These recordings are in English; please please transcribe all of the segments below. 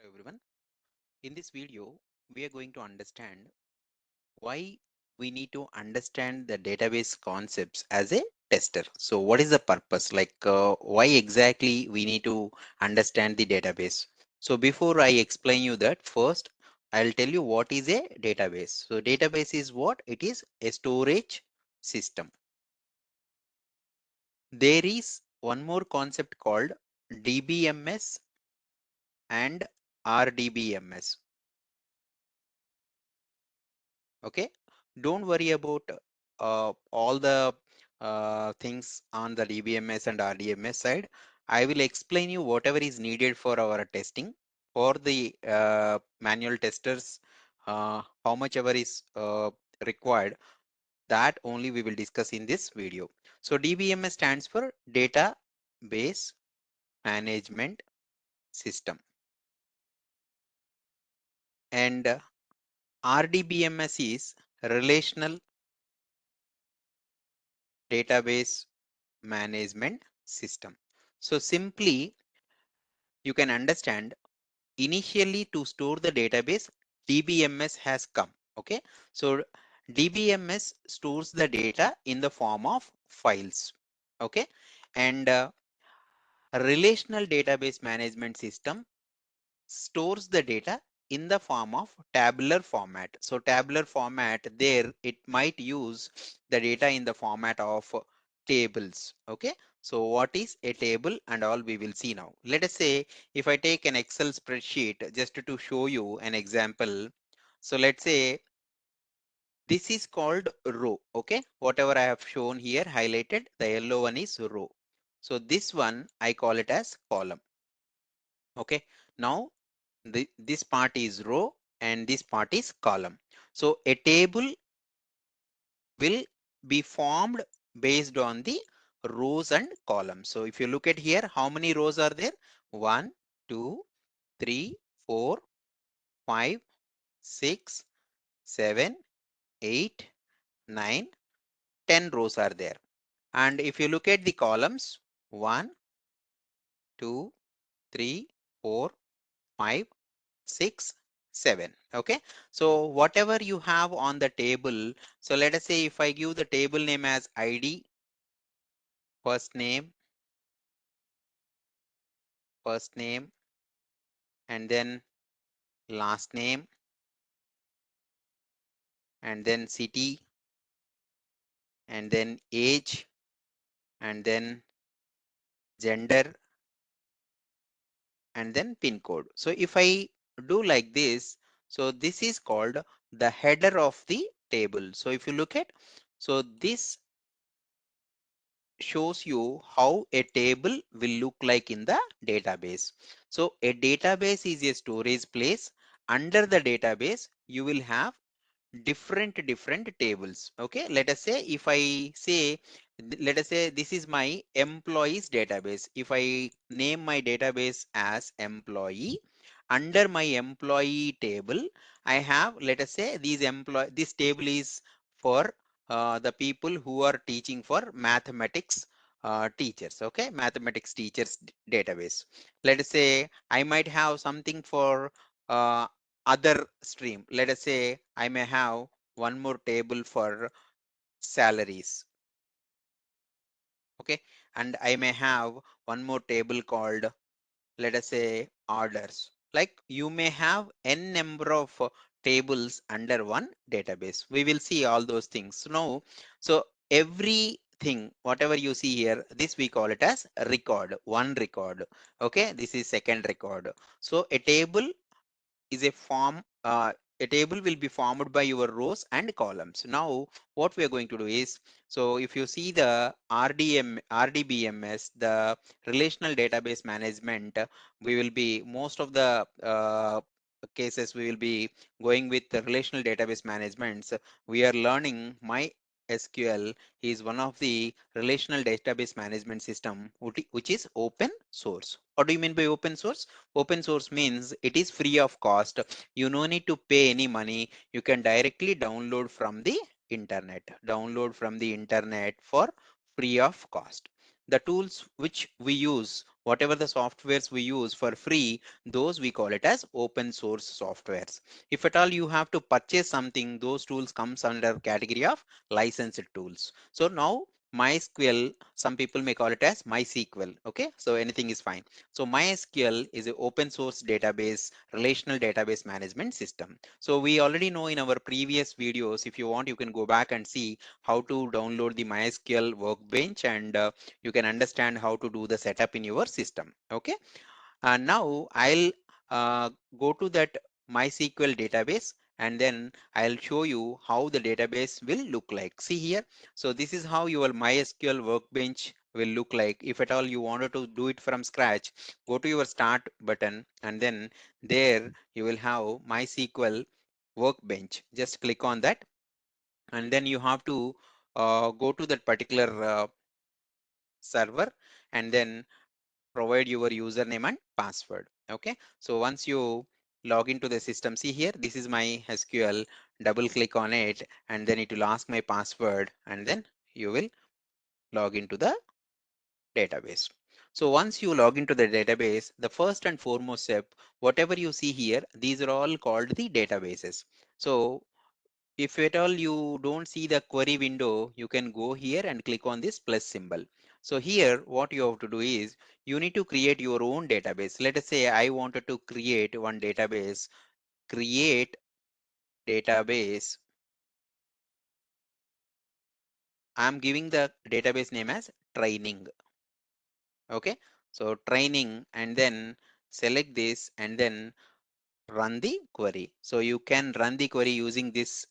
Hello everyone. In this video, we are going to understand why we need to understand the database concepts as a tester. So what is the purpose? Why exactly we need to understand the database? So before I explain you that, first I'll tell you what is a database. So database is what? It is a storage system. There is one more concept called DBMS and RDBMS. Okay, don't worry about all the things on the DBMS and RDMS side. I will explain you whatever is needed for our testing for the manual testers, how much ever is required, that only we will discuss in this video. So DBMS stands for Database Management System, and RDBMS is Relational Database Management System. So simply you can understand, initially to store the database, DBMS has come. Okay, so DBMS stores the data in the form of files. Okay, and relational database management system stores the data in the form of tabular format. So tabular format, there it might use the data in the format of tables. Okay, so what is a table and all we will see now. Let us say if I take an Excel spreadsheet just to show you an example. So let's say this is called row. Okay, whatever I have shown here highlighted, the yellow one is row. So this one I call it as column. Okay, now this part is row and this part is column. So a table will be formed based on the rows and columns. So if you look at here, how many rows are there? 1, 2, 3, 4, 5, 6, 7, 8, 9, 10 rows are there. And if you look at the columns, 1, 2, 3, 4, 5, 6, 7. Okay, so whatever you have on the table, so let us say if I give the table name as ID, first name, and then last name, and then city, and then age, and then gender, and then pin code. So if I do like this, so this is called the header of the table. So if you look at, so this shows you how a table will look like in the database. So a database is a storage place. Under the database, you will have different tables. Okay, let us say if I say, let us say this is my employees database. If I name my database as employee, under my employee table I have, let us say, this table is for the people who are teaching for mathematics teachers. Okay, mathematics teachers database. Let us say I might have something for other stream. Let us say I may have one more table for salaries. Okay, and I may have one more table called, let us say, orders. Like you may have n number of tables under one database. We will see all those things now. So everything whatever you see here, this we call it as record, one record. Okay, this is second record. So a table is a table will be formed by your rows and columns. Now what we are going to do is, so if you see the RDBMS, the relational database management, we will be, most of the cases we will be going with the relational database management. So we are learning MySQL is one of the relational database management system which is open source. What do you mean by open source? Open source means it is free of cost. You no need to pay any money. You can directly download from the internet. Download from the internet for free of cost. The tools which we use Whatever the softwares we use for free, those we call it as open source softwares. If at all you have to purchase something, those tools comes under category of licensed tools. So now MySQL, some people may call it as MySQL. Okay, so anything is fine. So MySQL is an open source database, relational database management system. So we already know in our previous videos. If you want, you can go back and see how to download the MySQL workbench, and you can understand how to do the setup in your system. Okay, and now I'll uh, go to that MySQL database, and then I'll show you how the database will look like. See here, so this is how your MySQL workbench will look like. If at all you wanted to do it from scratch, go to your start button, and then there you will have MySQL workbench. Just click on that, and then you have to go to that particular server, and then provide your username and password. Okay, so once you log into the system, see here, this is my SQL. Double click on it, and then it will ask my password, and then you will log into the database. So once you log into the database, the first and foremost step, whatever you see here, these are all called the databases. So if at all you don't see the query window, you can go here and click on this plus symbol. So here what you have to do is you need to create your own database. Let us say I wanted to create one database. Create database. I'm giving the database name as training. Okay, so training, and then select this, and then run the query. So you can run the query using this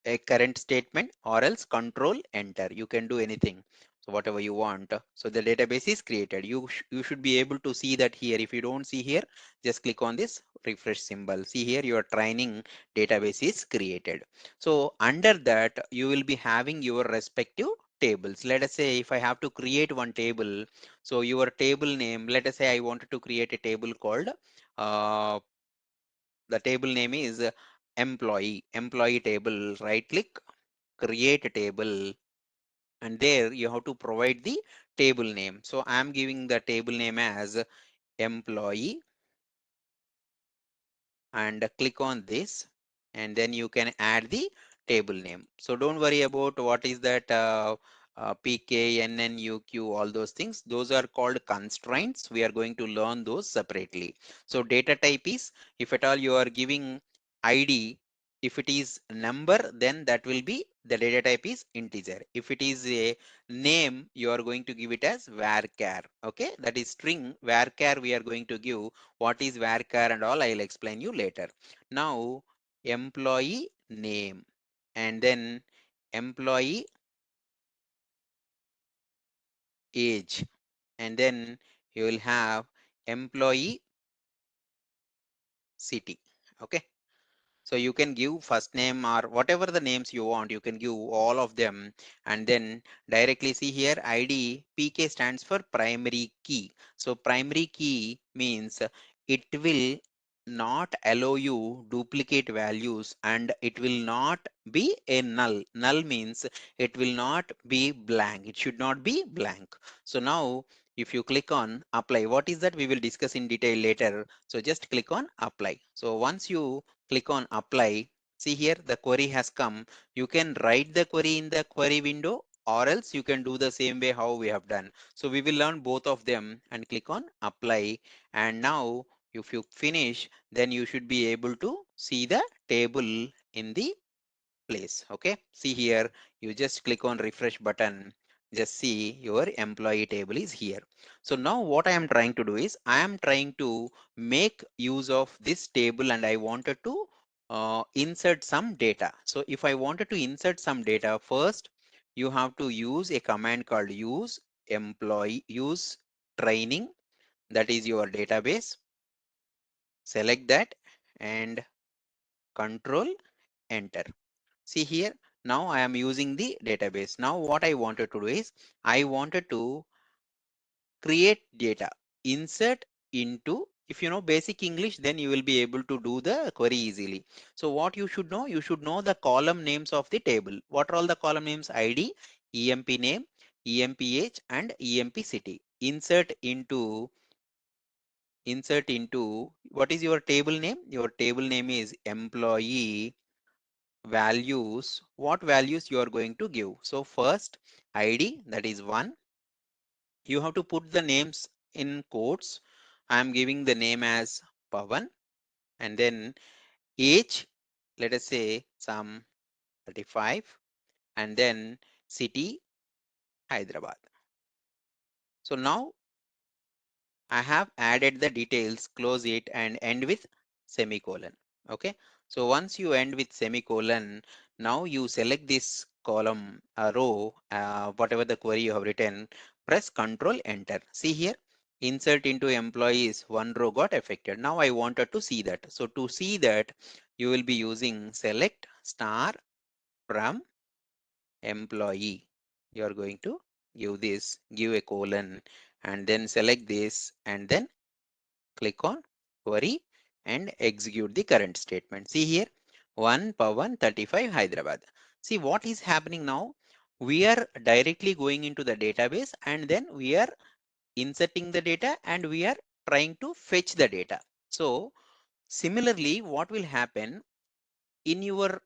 a current statement, or else control enter. You can do anything, so whatever you want. So the database is created. You should be able to see that here. If you don't see here, just click on this refresh symbol. See here, your training database is created. So under that you will be having your respective tables. Let us say if I have to create one table, so your table name, let us say I wanted to create a table called uh, the table name is employee table. Right click, create a table, and there you have to provide the table name. So I'm giving the table name as employee, and click on this, and then you can add the table name. So don't worry about what is that PK, NNUQ, all those things. Those are called constraints. We are going to learn those separately. So data type is, if at all you are giving ID, if it is number, then that will be the data type is integer. If it is a name, you are going to give it as varchar. Okay, that is string. Varchar we are going to give. What is varchar and all, I'll explain you later. Now employee name, and then employee age, and then you will have employee city. Okay, so you can give first name or whatever the names you want, you can give all of them, and then directly see here ID. PK stands for primary key. So primary key means it will not allow you duplicate values, and it will not be a null. Null means it will not be blank. It should not be blank. So now if you click on apply, what is that we will discuss in detail later. So just click on apply. So once you click on apply, see here the query has come. You can write the query in the query window, or else you can do the same way how we have done. So we will learn both of them, and click on apply. And now if you finish, then you should be able to see the table in the place. Okay, see here, you just click on refresh button. Just see your employee table is here. So now what I am trying to do is I am trying to make use of this table, and I wanted to insert some data. So if I wanted to insert some data, first you have to use a command called use training. That is your database. Select that and control enter. See here, now I am using the database. Now what I wanted to do is I wanted to create data, insert into, if you know basic English, then you will be able to do the query easily. So what you should know the column names of the table. What are all the column names? ID, EMP name, EMPH, and EMP city. insert into what is your table name? Your table name is employee values. What values you are going to give? So first ID, that is 1. You have to put the names in quotes. I am giving the name as Pavan, and then age, let us say some 35, and then city Hyderabad. So now I have added the details, close it and end with semicolon. Okay. So once you end with semicolon, now you select this column, row, whatever the query you have written, press Control Enter. See here, insert into employees, one row got affected. Now I wanted to see that. So to see that, you will be using select star from employee. You are going to give this, give a colon, and then select this, and then click on query and execute the current statement. See here, 1 Pawan 35 Hyderabad. See what is happening now. We are directly going into the database and then we are inserting the data and we are trying to fetch the data. So similarly, what will happen in your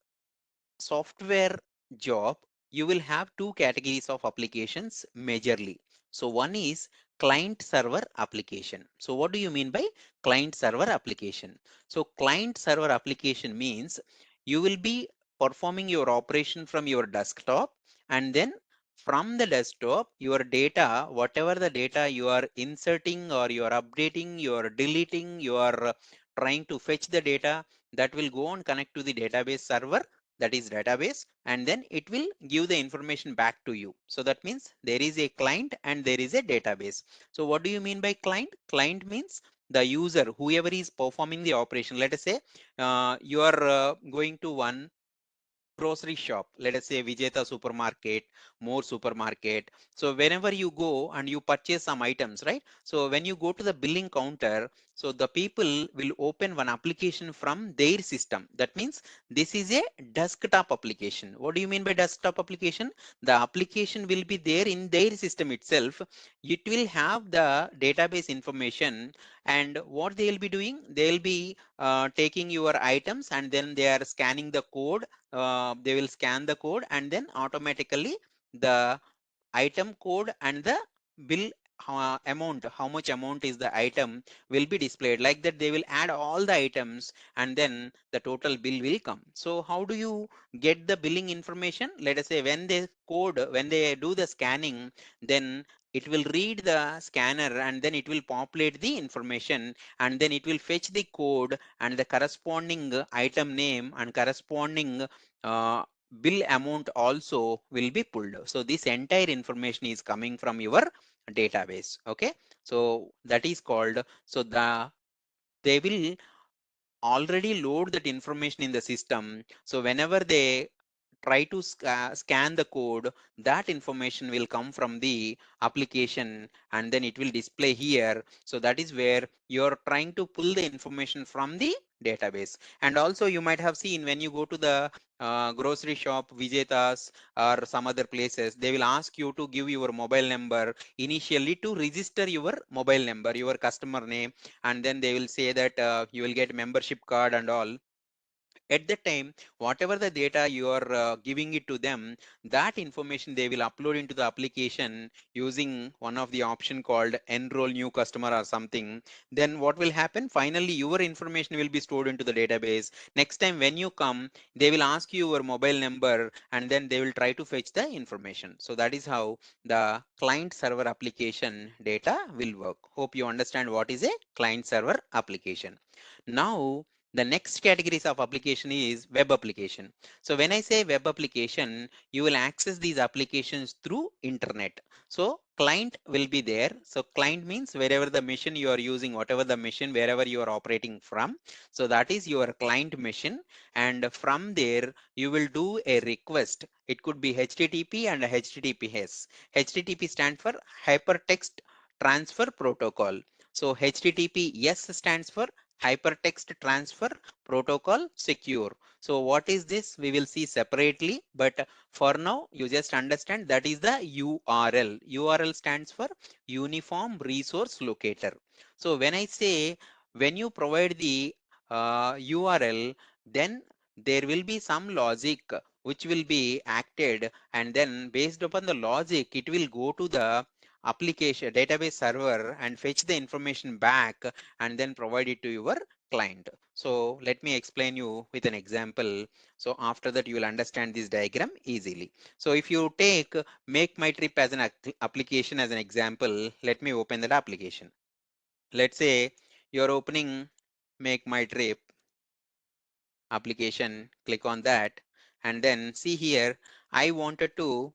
software job, you will have two categories of applications majorly. So one is client server application. So what do you mean by client server application? So client server application means you will be performing your operation from your desktop, and then from the desktop your data, whatever the data you are inserting or you are updating, you are deleting, you are trying to fetch the data, that will go and connect to the database server, that is database, and then it will give the information back to you. So that means there is a client and there is a database. So what do you mean by client? Client means the user, whoever is performing the operation. Let us say you are going to one grocery shop, let us say Vijeta supermarket, more supermarket. So whenever you go and you purchase some items, right? So when you go to the billing counter, so the people will open one application from their system. That means this is a desktop application. What do you mean by desktop application? The application will be there in their system itself. It will have the database information, and what they will be doing, they will be taking your items and then they are scanning the code. They will scan the code and then automatically the item code and the bill amount, how much amount is the item, will be displayed. Like that they will add all the items and then the total bill will come. So how do you get the billing information? Let us say when they code, when they do the scanning, then it will read the scanner and then it will populate the information, and then it will fetch the code and the corresponding item name and corresponding uh, bill amount also will be pulled. So this entire information is coming from your database. Okay. So that is called, so they will already load that information in the system. So whenever they try to scan the code, that information will come from the application and then it will display here. So that is where you're trying to pull the information from the database. And also you might have seen when you go to the grocery shop, Vijetas or some other places, they will ask you to give your mobile number initially to register your mobile number, your customer name, and then they will say that you will get membership card and all. At the time, whatever the data you are giving it to them, that information they will upload into the application using one of the option called enroll new customer or something. Then what will happen, finally your information will be stored into the database. Next time when you come, they will ask you your mobile number and then they will try to fetch the information. So that is how the client server application data will work. Hope you understand what is a client server application. Now the next categories of application is web application. So when I say web application, you will access these applications through internet. So client will be there. So client means wherever the machine you are using, whatever the machine, wherever you are operating from. So that is your client machine. And from there, you will do a request. It could be HTTP and HTTPS. HTTP stands for Hypertext Transfer Protocol. So HTTPS stands for hypertext transfer protocol secure. So what is this? We will see separately, but for now you just understand that is the URL. URL stands for Uniform Resource Locator. So when I say, when you provide the URL, then there will be some logic which will be acted, and then based upon the logic it will go to the application database server and fetch the information back and then provide it to your client. So let me explain you with an example. So after that you will understand this diagram easily. So if you take make my trip as an application as an example, let me open that application. Let's say you're opening make my trip application, click on that, and then see here, I wanted to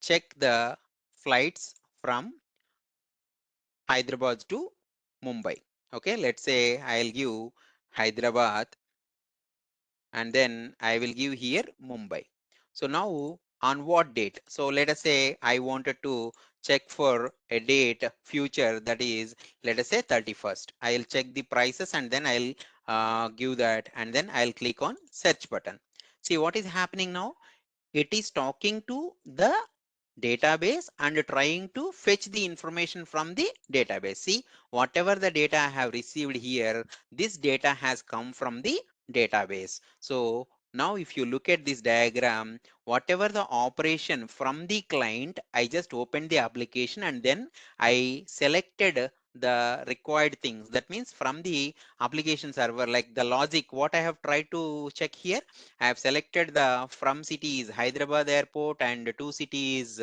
check the flights from Hyderabad to Mumbai. Okay, let's say I'll give Hyderabad and then I will give here Mumbai. So now on what date? So let us say I wanted to check for a date future, that is, let us say 31st. I'll check the prices and then I'll give that, and then I'll click on search button. See what is happening now? It is talking to the database and trying to fetch the information from the database. See, whatever the data I have received here, this data has come from the database. So now if you look at this diagram, whatever the operation from the client, I just opened the application and then I selected the required things. That means from the application server, like the logic, what I have tried to check here, I have selected the from cities Hyderabad airport and two cities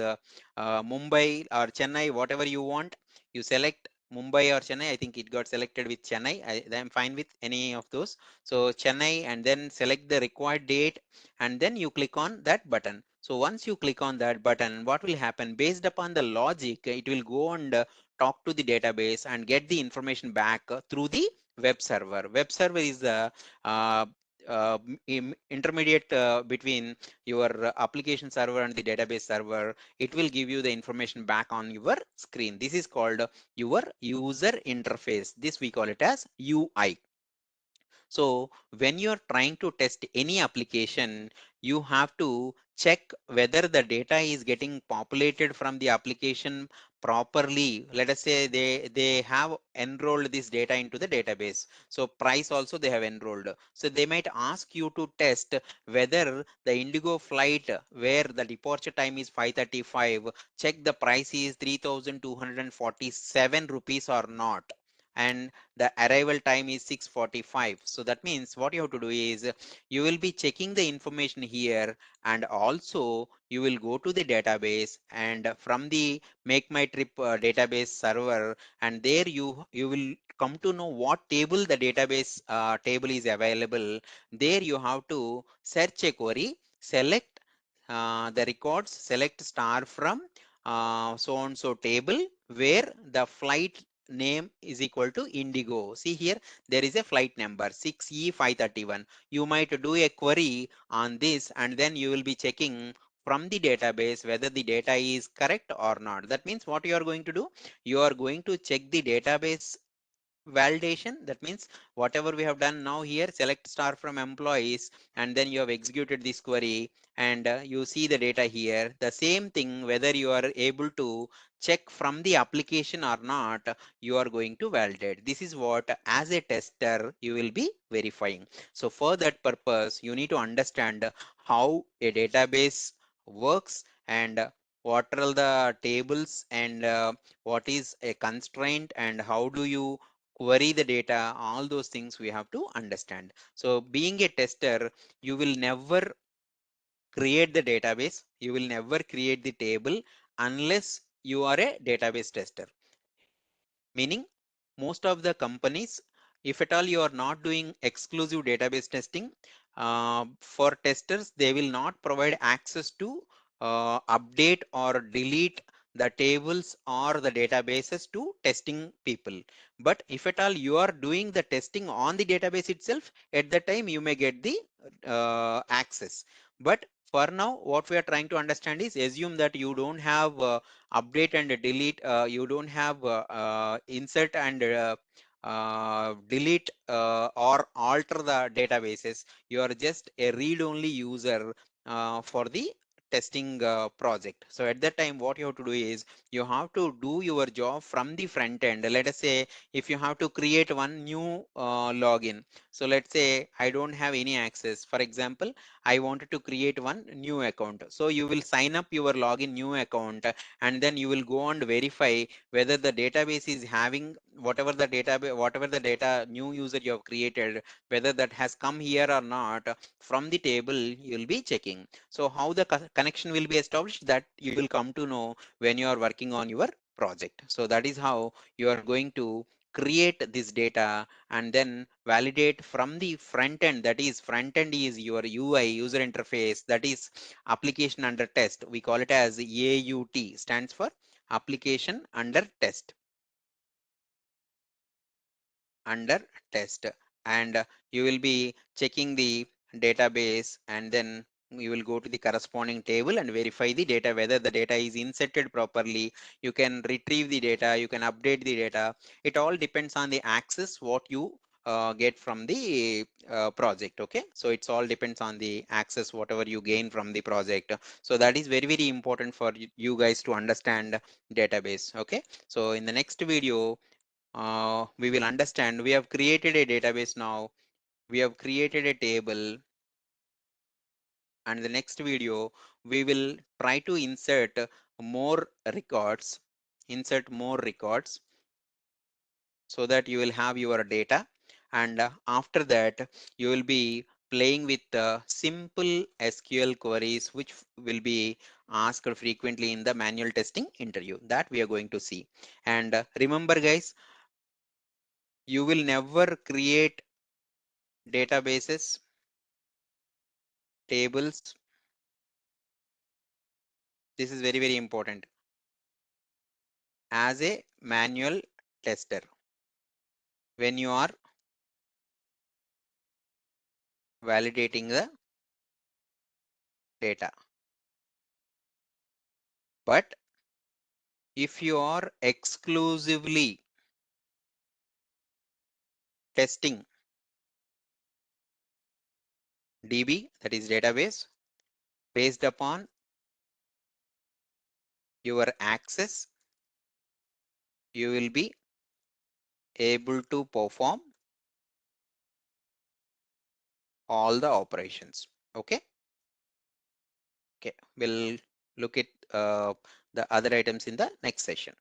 Mumbai or Chennai, whatever you want. You select Mumbai or Chennai. I think it got selected with Chennai. I'm fine with any of those. So Chennai, and then select the required date and then you click on that button. So once you click on that button, what will happen? Based upon the logic, it will go and talk to the database and get the information back through the web server. Web server is the uh, intermediate between your application server and the database server. It will give you the information back on your screen. This is called your user interface. This we call it as UI. So when you're trying to test any application, you have to check whether the data is getting populated from the application properly. Let us say they have enrolled this data into the database. So price also they have enrolled. So they might ask you to test whether the Indigo flight where the departure time is 5:35, check the price is 3,247 rupees or not, and the arrival time is 6:45. So that means what you have to do is you will be checking the information here, and also you will go to the database and from the make my trip database server, and there you will come to know what table the database table is available. There you have to search a query, select the records, select star from so and so table where the flight name is equal to Indigo. See here, there is a flight number 6E531. You might do a query on this and then you will be checking from the database whether the data is correct or not. That means what you are going to do, you are going to check the database validation. That means whatever we have done now here, select star from employees, and then you have executed this query, and you see the data here. The same thing, whether you are able to check from the application or not, you are going to validate. This is what as a tester you will be verifying. So for that purpose you need to understand how a database works, and what are all the tables, and what is a constraint, and how do you query the data. All those things we have to understand. So being a tester, you will never create the database, you will never create the table unless you are a database tester. Meaning, most of the companies, if at all you are not doing exclusive database testing, for testers, they will not provide access to update or delete the tables or the databases to testing people. But if at all you are doing the testing on the database itself, at that time you may get the access. But for now, what we are trying to understand is, assume that you don't have update and delete, you don't have insert and delete or alter the databases. You are just a read-only user for the testing project. So at that time, what you have to do is you have to do your job from the front end. Let us say if you have to create one new login. So let's say I don't have any access. For example, I wanted to create one new account. So you will sign up your login new account, and then you will go and verify whether the database is having whatever the data new user you have created, whether that has come here or not. From the table you will be checking. So how the connection will be established, that you will come to know when you are working on your project. So that is how you are going to create this data and then validate from the front end. That is, front end is your UI, user interface, that is application under test. We call it as AUT, stands for application under test. Under test. And you will be checking the database, and then you will go to the corresponding table and verify the data, whether the data is inserted properly. You can retrieve the data, you can update the data. It all depends on the access what you get from the project. Okay, so it's all depends on the access whatever you gain from the project. So that is very very important for you guys to understand database. Okay, so in the next video we will understand. We have created a database now. We have created a table, and the next video we will try to more records, insert more records, so that you will have your data. And after that, you will be playing with simple SQL queries, which will be asked frequently in the manual testing interview. That we are going to see. And remember, guys, you will never create databases, tables. This is very very important as a manual tester when you are validating the data. But if you are exclusively testing DB, that is database, based upon your access, you will be able to perform all the operations. Okay. Okay, we'll look at the other items in the next session.